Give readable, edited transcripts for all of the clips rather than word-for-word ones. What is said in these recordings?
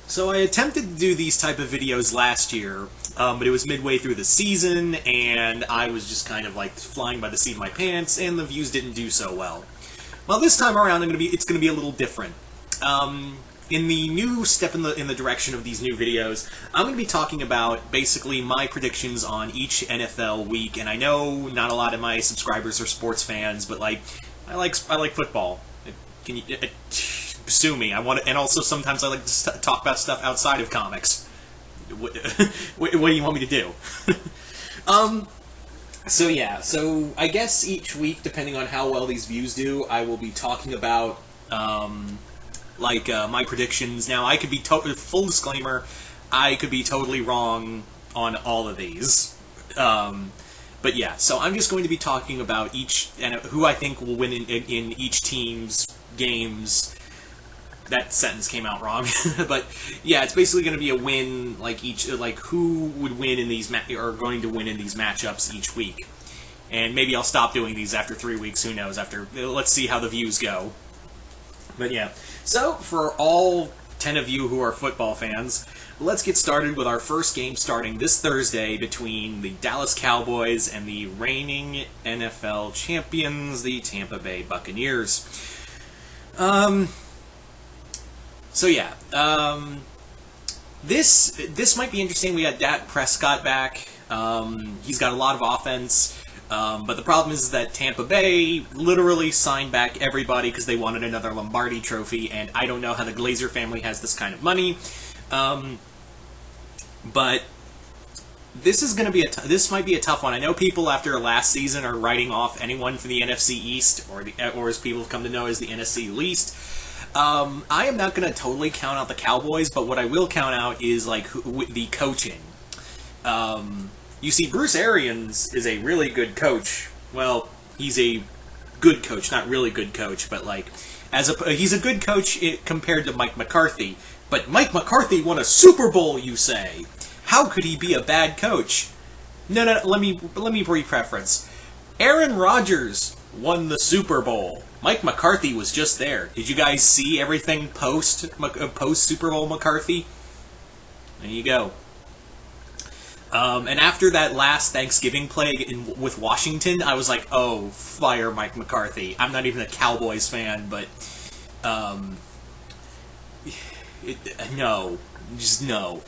So I attempted to do these type of videos last year, but it was midway through the season, and I was just kind of like flying by the seat of my pants, and the views didn't do so well. Well, this time around, it's gonna be a little different. In the new step in the direction of these new videos, I'm going to be talking about basically my predictions on each NFL week. And I know not a lot of my subscribers are sports fans, but like I like football. Can you sue me? And also sometimes I like to talk about stuff outside of comics. What do you want me to do? So I guess each week, depending on how well these views do, I will be talking about my predictions. Now, I could be full disclaimer, I could be totally wrong on all of these. But yeah, so I'm just going to be talking about each and who I think will win in each team's games. That sentence came out wrong, but yeah, it's basically going to be a win, who would win in these are going to win in these matchups each week. And maybe I'll stop doing these after 3 weeks. Who knows? Let's see how the views go. But yeah, so for all 10 of you who are football fans, let's get started with our first game starting this Thursday between the Dallas Cowboys and the reigning NFL champions, the Tampa Bay Buccaneers. This might be interesting. We got Dak Prescott back. He's got a lot of offense. But the problem is that Tampa Bay literally signed back everybody because they wanted another Lombardi trophy, and I don't know how the Glazer family has this kind of money. But this is going to be this might be a tough one. I know people after last season are writing off anyone from the NFC East, or as people have come to know as the NFC least. I am not going to totally count out the Cowboys, but what I will count out is the coaching. You see, Bruce Arians is a really good coach. Well, he's a good coach, not really good coach, but he's a good coach compared to Mike McCarthy. But Mike McCarthy won a Super Bowl, you say? How could he be a bad coach? No. Let me pre-preference. Aaron Rodgers won the Super Bowl. Mike McCarthy was just there. Did you guys see everything post Super Bowl McCarthy? There you go. And after that last Thanksgiving play with Washington, I was like, oh, fire Mike McCarthy. I'm not even a Cowboys fan, but no. Just no.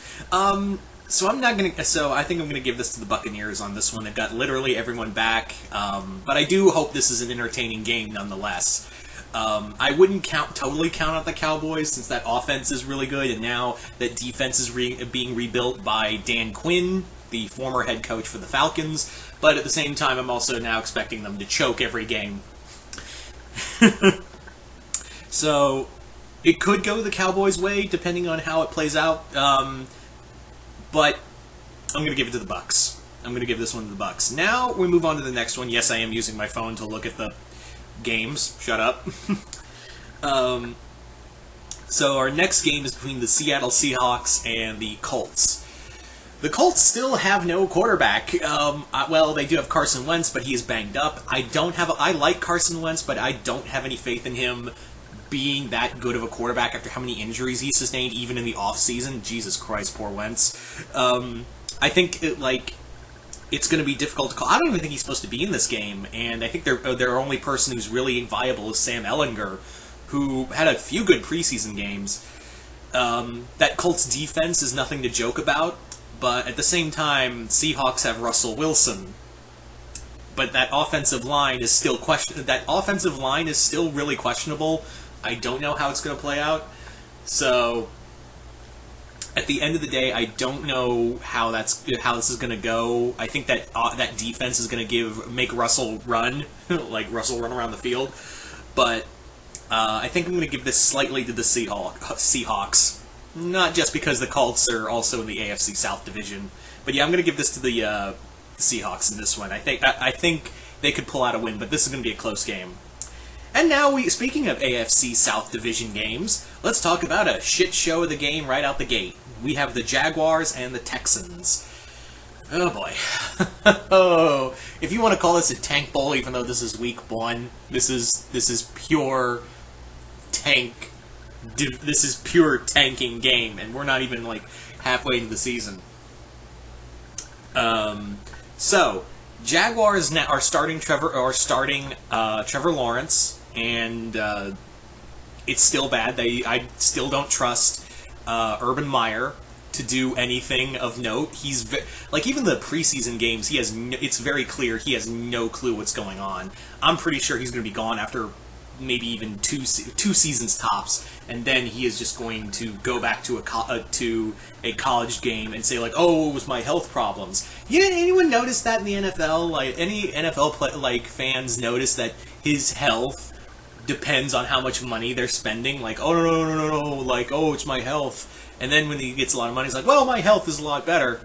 So I think I'm gonna give this to the Buccaneers on this one. They've got literally everyone back. But I do hope this is an entertaining game nonetheless. I wouldn't totally count out the Cowboys since that offense is really good, and now that defense is being rebuilt by Dan Quinn, the former head coach for the Falcons. But at the same time, I'm also now expecting them to choke every game. So it could go the Cowboys' way depending on how it plays out. But I'm going to give it to the Bucks. I'm going to give this one to the Bucks. Now we move on to the next one. Yes, I am using my phone to look at the games. Shut up. So our next game is between the Seattle Seahawks and the Colts. The Colts still have no quarterback. Well, they do have Carson Wentz, but he is banged up. I like Carson Wentz, but I don't have any faith in him being that good of a quarterback after how many injuries he sustained, even in the offseason. Jesus Christ, poor Wentz. I think it's going to be difficult to call. I don't even think he's supposed to be in this game, and I think their only person who's really viable is Sam Ehlinger, who had a few good preseason games. That Colts defense is nothing to joke about, but at the same time, Seahawks have Russell Wilson. But that offensive line is still really questionable. I don't know how it's going to play out. So at the end of the day, I don't know how this is going to go. I think that that defense is going to make Russell run, like Russell run around the field. But I think I'm going to give this slightly to the Seahawks. Not just because the Colts are also in the AFC South division, but yeah, I'm going to give this to the Seahawks in this one. I think they could pull out a win, but this is going to be a close game. And now, speaking of AFC South division games, let's talk about a shit show of the game right out the gate. We have the Jaguars and the Texans. Oh boy. Oh, if you want to call this a tank bowl, even though this is week 1, this is pure tank this is pure tanking game, and we're not even like halfway into the season. So Jaguars now are starting Trevor Lawrence, and it's still bad. I still don't trust Urban Meyer to do anything of note. He's like, even the preseason games, it's very clear he has no clue what's going on. I'm pretty sure he's going to be gone after maybe even two seasons tops, and then he is just going to go back to a college game and say like, "Oh, it was my health problems." Anyone notice that in the NFL? Like, any NFL fans notice that his health depends on how much money they're spending? Like, "Oh no, like, oh, it's my health." And then when he gets a lot of money, he's like, "Well, my health is a lot better."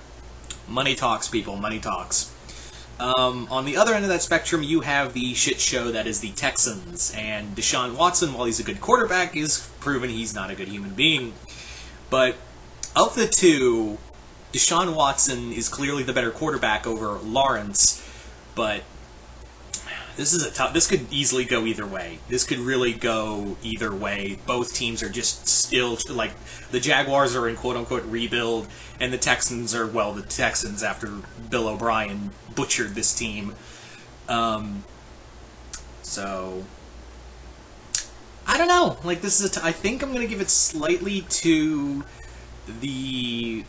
Money talks, people. Money talks. On the other end of that spectrum, you have the shit show that is the Texans. And Deshaun Watson, while he's a good quarterback, is proven he's not a good human being. But of the two, Deshaun Watson is clearly the better quarterback over Lawrence. But this could easily go either way. This could really go either way. Both teams are just still, like, the Jaguars are in quote-unquote rebuild, and the Texans are, well, the Texans after Bill O'Brien butchered this team. So I don't know. Like, this is I think I'm going to give it slightly to the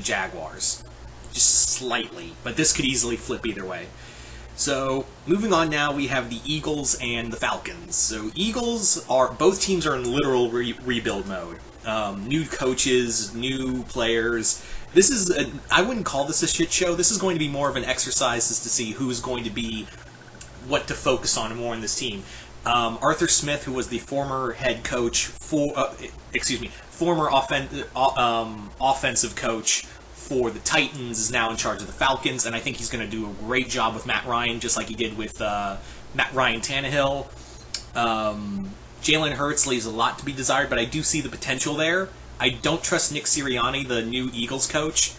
Jaguars. Just slightly, but this could easily flip either way. So, moving on now, we have the Eagles and the Falcons. So, both teams are in literal rebuild mode. New coaches, new players. I wouldn't call this a shit show. This is going to be more of an exercise as to see who's going to be, what to focus on more in this team. Arthur Smith, who was the former head coach former offensive coach for the Titans, is now in charge of the Falcons, and I think he's going to do a great job with Matt Ryan, just like he did with Ryan Tannehill. Jalen Hurts leaves a lot to be desired, but I do see the potential there. I don't trust Nick Sirianni, the new Eagles coach,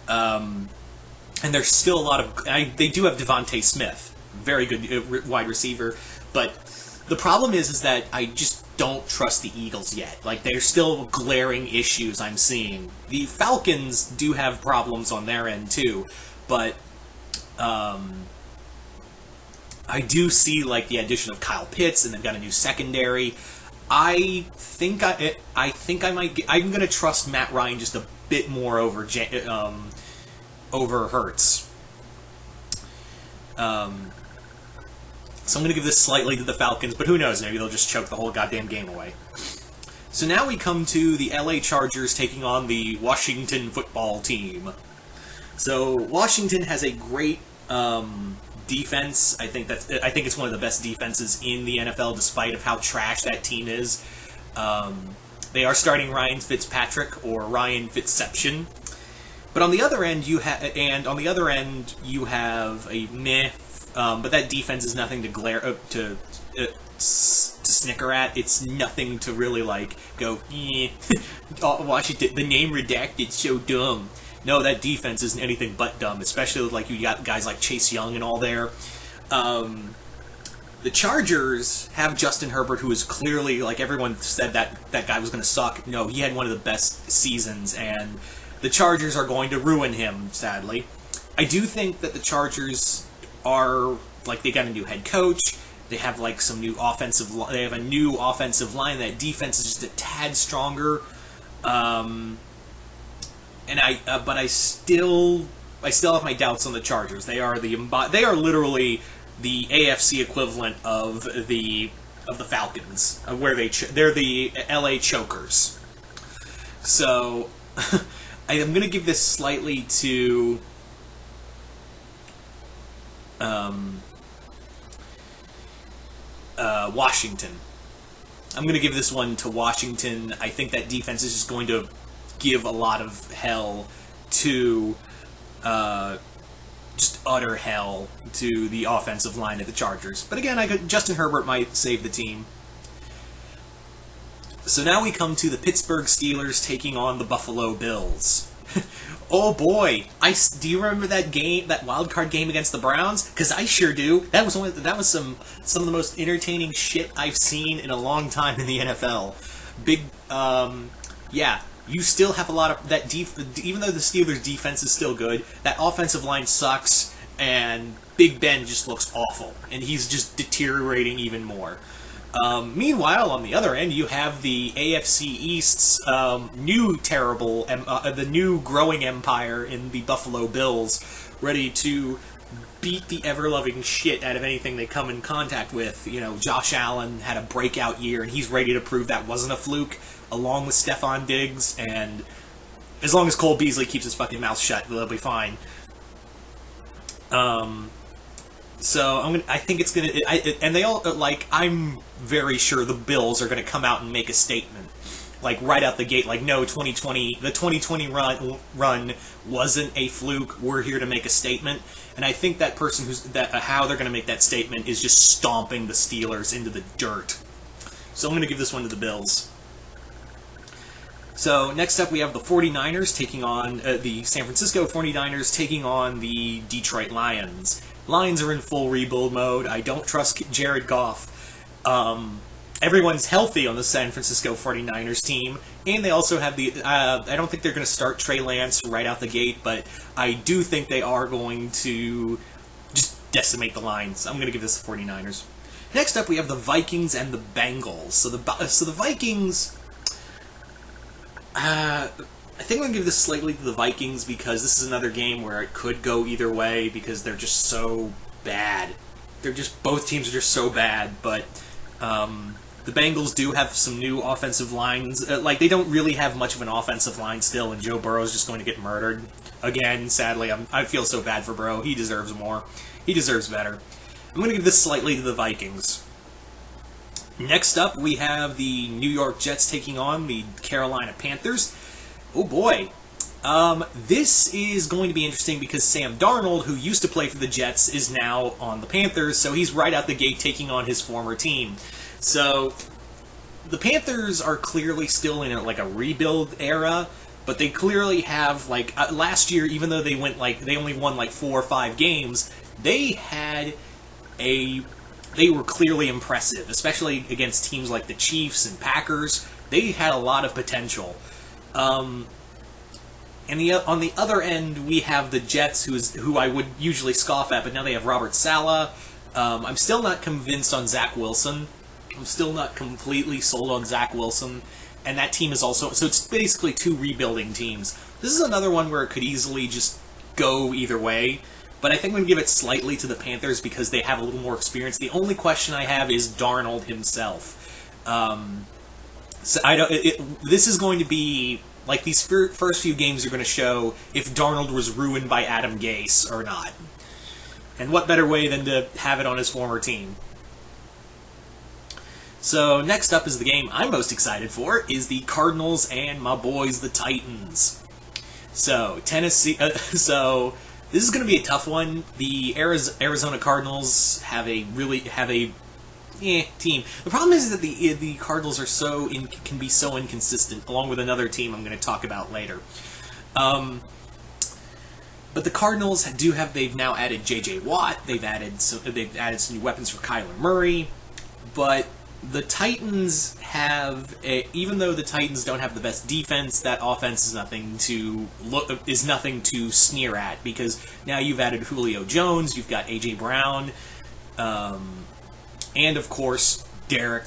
and there's still a lot of... they do have Devontae Smith, very good wide receiver, but the problem is that I just don't trust the Eagles yet. Like, there's still glaring issues I'm seeing. The Falcons do have problems on their end too, but I do see, like, the addition of Kyle Pitts, and they've got a new secondary. I'm going to trust Matt Ryan just a bit more over Hurts. So I'm going to give this slightly to the Falcons, but who knows, maybe they'll just choke the whole goddamn game away. So now we come to the LA Chargers taking on the Washington football team. So Washington has a great defense. I think it's one of the best defenses in the NFL, despite of how trash that team is. They are starting Ryan Fitzpatrick, or Ryan Fitzception. But on the other end, you have a meh. But that defense is nothing to to snicker at. It's nothing to really, like, go, Washington, the name redacted, so dumb. No, that defense isn't anything but dumb, especially like you got guys like Chase Young and all there. The Chargers have Justin Herbert, who is clearly, like, everyone said that guy was going to suck. No, he had one of the best seasons, and the Chargers are going to ruin him, sadly. I do think that the Chargers are, like, they got a new head coach. They have, like, they have a new offensive line. That defense is just a tad stronger. But I still have my doubts on the Chargers. They are literally the AFC equivalent of the Falcons, where they're the LA Chokers. So I'm going to give this slightly to Washington. I'm going to give this one to Washington. I think that defense is just going to give a lot of hell to, just utter hell to the offensive line of the Chargers. But again, Justin Herbert might save the team. So now we come to the Pittsburgh Steelers taking on the Buffalo Bills. Oh boy, do you remember that game, that wild card game against the Browns? Because I sure do. That was some of the most entertaining shit I've seen in a long time in the NFL. Big, yeah. You still have a lot of that. Even though the Steelers' defense is still good, that offensive line sucks, and Big Ben just looks awful, and he's just deteriorating even more. Meanwhile, on the other end, you have the AFC East's new terrible, the new growing empire in the Buffalo Bills, ready to beat the ever-loving shit out of anything they come in contact with. You know, Josh Allen had a breakout year, and he's ready to prove that wasn't a fluke, along with Stephon Diggs, and as long as Cole Beasley keeps his fucking mouth shut, they'll be fine. So I think it's gonna, and they all I'm very sure the Bills are gonna come out and make a statement, like right out the gate, like no, the 2020 run wasn't a fluke. We're here to make a statement, and I think that person how they're gonna make that statement is just stomping the Steelers into the dirt. So I'm gonna give this one to the Bills. So next up we have the 49ers taking on the San Francisco 49ers taking on the Detroit Lions. Lions are in full rebuild mode. I don't trust Jared Goff. Everyone's healthy on the San Francisco 49ers team, and they also have I don't think they're going to start Trey Lance right out the gate, but I do think they are going to just decimate the Lions. I'm going to give this the 49ers. Next up we have the Vikings and the Bengals. So the Vikings, I think I'm going to give this slightly to the Vikings because this is another game where it could go either way because they're just so bad. Both teams are just so bad, but the Bengals do have some new offensive lines. They don't really have much of an offensive line still, and Joe Burrow's just going to get murdered. Again, sadly, I feel so bad for Burrow. He deserves more. He deserves better. I'm going to give this slightly to the Vikings. Next up, we have the New York Jets taking on the Carolina Panthers. Oh boy. This is going to be interesting because Sam Darnold, who used to play for the Jets, is now on the Panthers, so he's right out the gate taking on his former team. So, the Panthers are clearly still in a rebuild era, but they clearly have, last year, even though they only won 4 or 5 games, they were clearly impressive, especially against teams like the Chiefs and Packers. They had a lot of potential. And on the other end, we have the Jets, who I would usually scoff at, but now they have Robert Saleh. I'm still not convinced on Zach Wilson. I'm still not completely sold on Zach Wilson. And that team is also... So it's basically 2 rebuilding teams. This is another one where it could easily just go either way. But I think I'm going to give it slightly to the Panthers because they have a little more experience. The only question I have is Darnold himself. This is going to be... these first few games are going to show if Darnold was ruined by Adam Gase or not. And what better way than to have it on his former team? So next up is the game I'm most excited for, is the Cardinals and my boys, the Titans. So, Tennessee... so, this is going to be a tough one. The Arizona Cardinals have a team. The problem is that the Cardinals are can be so inconsistent, along with another team I'm going to talk about later. But the Cardinals they've now added J.J. Watt. They've added some new weapons for Kyler Murray. But the Titans even though the Titans don't have the best defense, that offense is nothing to sneer at, because now you've added Julio Jones, you've got A.J. Brown, and of course, Derrick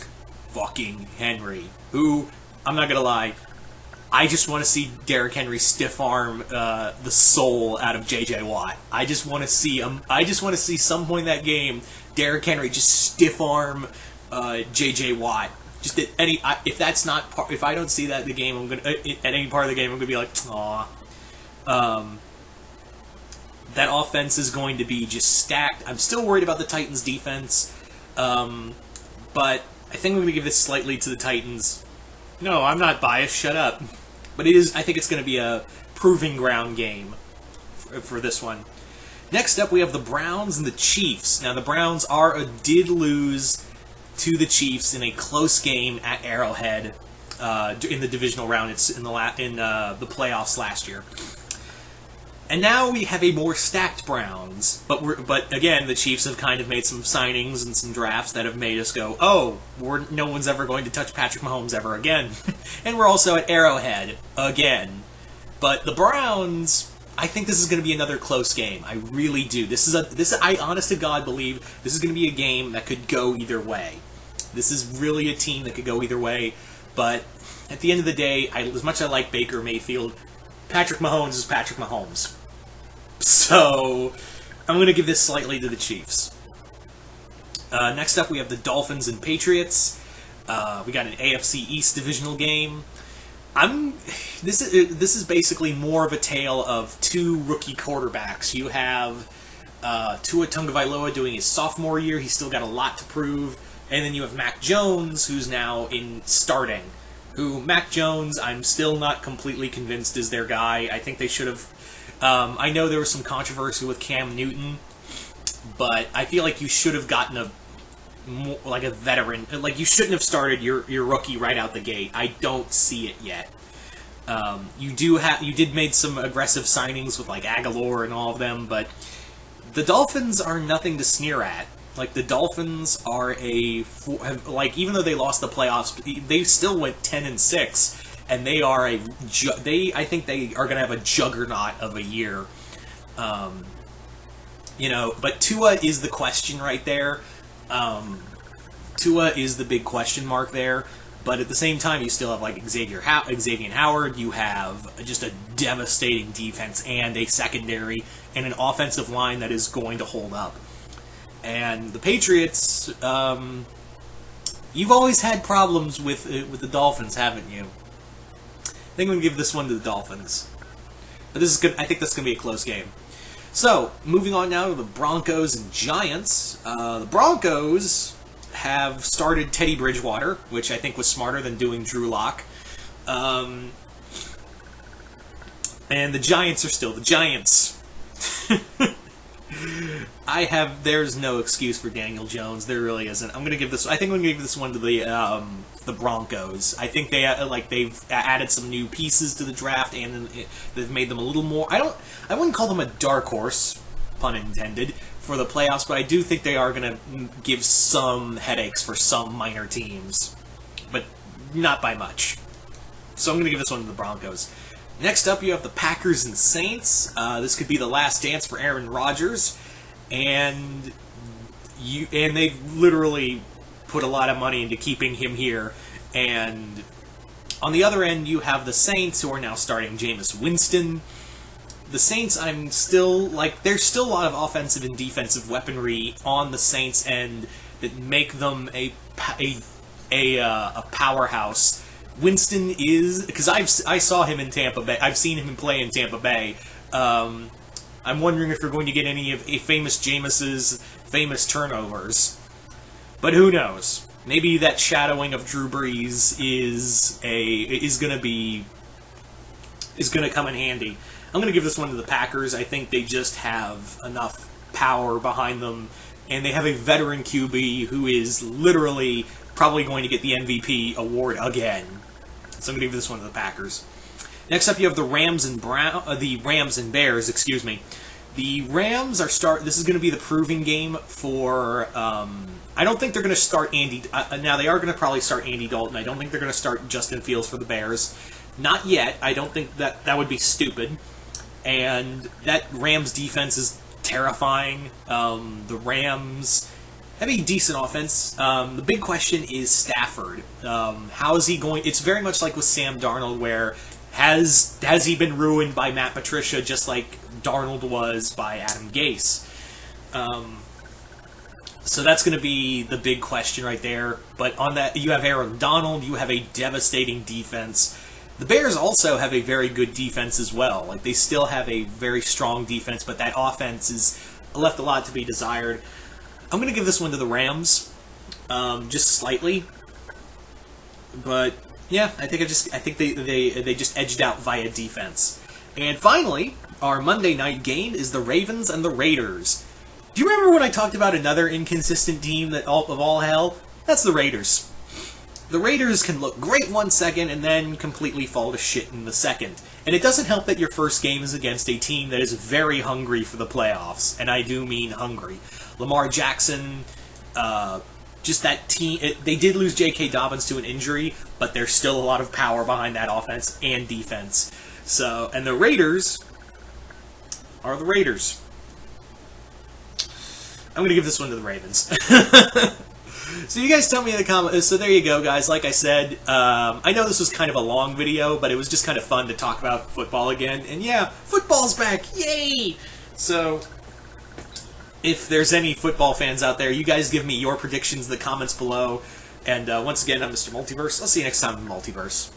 fucking Henry, who, I'm not gonna lie, I just want to see Derrick Henry stiff arm the soul out of J.J. Watt. I just want to see some point in that game, Derrick Henry just stiff arm J.J. Watt. Just if I don't see that in the game, at any part of the game, I'm gonna be like, aw. That offense is going to be just stacked. I'm still worried about the Titans' defense. But I think I'm going to give this slightly to the Titans. No, I'm not biased, shut up. But I think it's going to be a proving ground game for this one. Next up, we have the Browns and the Chiefs. Now, the Browns did lose to the Chiefs in a close game at Arrowhead. in the divisional round. It's in the the playoffs last year. And now we have a more stacked Browns, but again, the Chiefs have kind of made some signings and some drafts that have made us go, oh, no one's ever going to touch Patrick Mahomes ever again. And we're also at Arrowhead again. But the Browns, I think this is going to be another close game. I really do. I honest to God believe this is going to be a game that could go either way. This is really a team that could go either way. But at the end of the day, as much as I like Baker Mayfield, Patrick Mahomes is Patrick Mahomes. So, I'm going to give this slightly to the Chiefs. Next up, we have the Dolphins and Patriots. We got an AFC East divisional game. This is basically more of a tale of two rookie quarterbacks. You have Tua Tagovailoa doing his sophomore year. He's still got a lot to prove. And then you have Mac Jones, who's now in starting. Mac Jones, I'm still not completely convinced is their guy. I think they should have... I know there was some controversy with Cam Newton, but I feel like you should have gotten a veteran. Like, you shouldn't have started your rookie right out the gate. I don't see it yet. You did make some aggressive signings with, like, Aguilar and all of them, but the Dolphins are nothing to sneer at. Like, the Dolphins are even though they lost the playoffs, they still went 10-6, and they are I think they are going to have a juggernaut of a year. But Tua is the question right there. Tua is the big question mark there. But at the same time, you still have like Xavier Howard. You have just a devastating defense and a secondary and an offensive line that is going to hold up. And the Patriots, you've always had problems with the Dolphins, haven't you? I think I'm going to give this one to the Dolphins. But this is good. I think this is going to be a close game. So, moving on now to the Broncos and Giants. The Broncos have started Teddy Bridgewater, which I think was smarter than doing Drew Lock. And the Giants are still the Giants. There's no excuse for Daniel Jones. There really isn't. I think I'm going to give this one to the Broncos. I think they've added some new pieces to the draft, and they've made them a little more. I wouldn't call them a dark horse, pun intended, for the playoffs, but I do think they are going to give some headaches for some minor teams, but not by much. So I'm going to give this one to the Broncos. Next up, you have the Packers and Saints. This could be the last dance for Aaron Rodgers, and they've literally put a lot of money into keeping him here. And on the other end, you have the Saints, who are now starting Jameis Winston. The Saints, there's still a lot of offensive and defensive weaponry on the Saints end that make them a powerhouse. Winston is, because I saw him in Tampa Bay. I've seen him play in Tampa Bay. I'm wondering if you're going to get any of a famous Jameis's famous turnovers, but who knows? Maybe that shadowing of Drew Brees is going to come in handy. I'm going to give this one to the Packers. I think they just have enough power behind them, and they have a veteran QB who is literally probably going to get the MVP award again. So I'm going to give this one to the Packers. Next up, you have the Rams and Bears. Excuse me. The Rams This is going to be the proving game for. I don't think they're going to start Andy. Now they are going to probably start Andy Dalton. I don't think they're going to start Justin Fields for the Bears. Not yet. I don't think that would be stupid. And that Rams defense is terrifying. The Rams have a decent offense. The big question is Stafford. How is he going? It's very much like with Sam Darnold, where has he been ruined by Matt Patricia just like Darnold was by Adam Gase? So that's going to be the big question right there. But on that, you have Aaron Donald. You have a devastating defense. The Bears also have a very good defense as well. Like, they still have a very strong defense, but that offense is left a lot to be desired. I'm going to give this one to the Rams, just slightly. But yeah, I think they just edged out via defense. And finally, our Monday night game is the Ravens and the Raiders. Do you remember when I talked about another inconsistent team of all hell? That's the Raiders. The Raiders can look great 1 second and then completely fall to shit in the second. And it doesn't help that your first game is against a team that is very hungry for the playoffs, and I do mean hungry. Lamar Jackson, just that team, they did lose J.K. Dobbins to an injury, but there's still a lot of power behind that offense and defense. So, and the Raiders are the Raiders. I'm going to give this one to the Ravens. So you guys tell me in the comments. So there you go, guys. Like I said, I know this was kind of a long video, but it was just kind of fun to talk about football again. And yeah, football's back. Yay! So if there's any football fans out there, you guys give me your predictions in the comments below. And once again, I'm Mr. Multiverse. I'll see you next time in the Multiverse.